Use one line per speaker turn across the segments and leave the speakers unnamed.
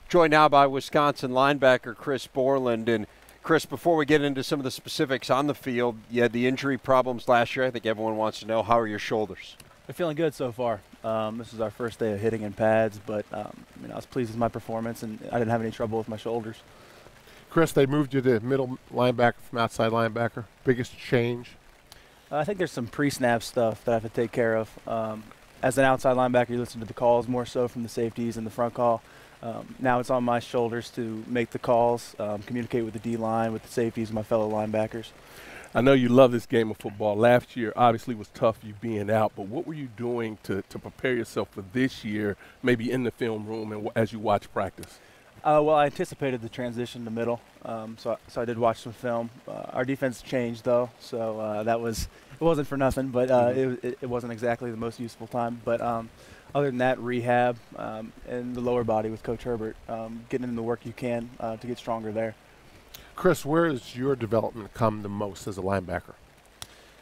Joined now by Wisconsin linebacker Chris Borland. And Chris, before we get into some of the specifics on the field, you had the injury problems last year. I think everyone wants to know, how are your shoulders?
They're feeling good so far. This is our first day of hitting in pads, but I was pleased with my performance, and I didn't have any trouble with my shoulders.
Chris, they moved you to middle linebacker from outside linebacker. Biggest change?
I think there's some pre-snap stuff that I have to take care of. As an outside linebacker, you listen to the calls more so from the safeties and the front call. Now it's on my shoulders to make the calls, communicate with the D-line, with the safeties, and my fellow linebackers.
I know you love this game of football. Last year obviously was tough, you being out, but what were you doing to prepare yourself for this year, maybe in the film room and as you watch practice?
Well, I anticipated the transition to middle, so I did watch some film. Our defense changed, though, so it wasn't for nothing, but it wasn't exactly the most useful time. But other than that, rehab and the lower body with Coach Herbert, getting in the work you can to get stronger there.
Chris, where has your development come the most as a linebacker?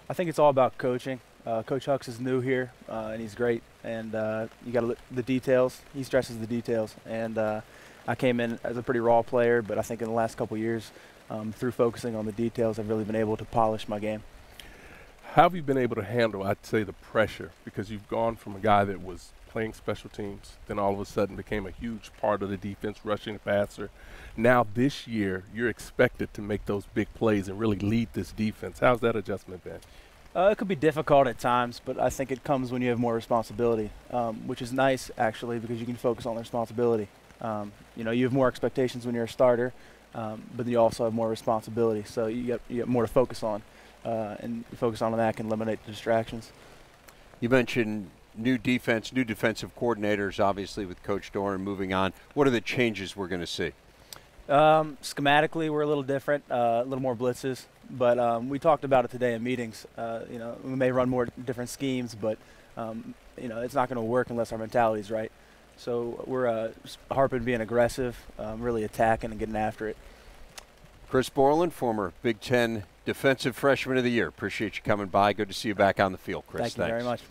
I think it's all about coaching. Coach Hucks is new here, and he's great. And you got to look the details. He stresses the details. And I came in as a pretty raw player, but I think in the last couple of years, through focusing on the details, I've really been able to polish my game.
How have you been able to handle, I'd say, the pressure? Because you've gone from a guy that was playing special teams, then all of a sudden became a huge part of the defense, rushing the passer. Now this year, you're expected to make those big plays and really lead this defense. How's that adjustment been?
It could be difficult at times, but I think it comes when you have more responsibility, which is nice, actually, because you can focus on the responsibility. You have more expectations when you're a starter, but then you also have more responsibility, so you get more to focus on, and focus on that can eliminate the distractions.
You mentioned new defense, new defensive coordinators, obviously, with Coach Doran moving on. What are the changes we're going to see?
Schematically, we're a little different, a little more blitzes, but we talked about it today in meetings. We may run more different schemes, but it's not going to work unless our mentality is right. So we're harping being aggressive, really attacking and getting after it.
Chris Borland, former Big Ten Defensive Freshman of the Year. Appreciate you coming by. Good to see you back on the field, Chris.
Thank you very much.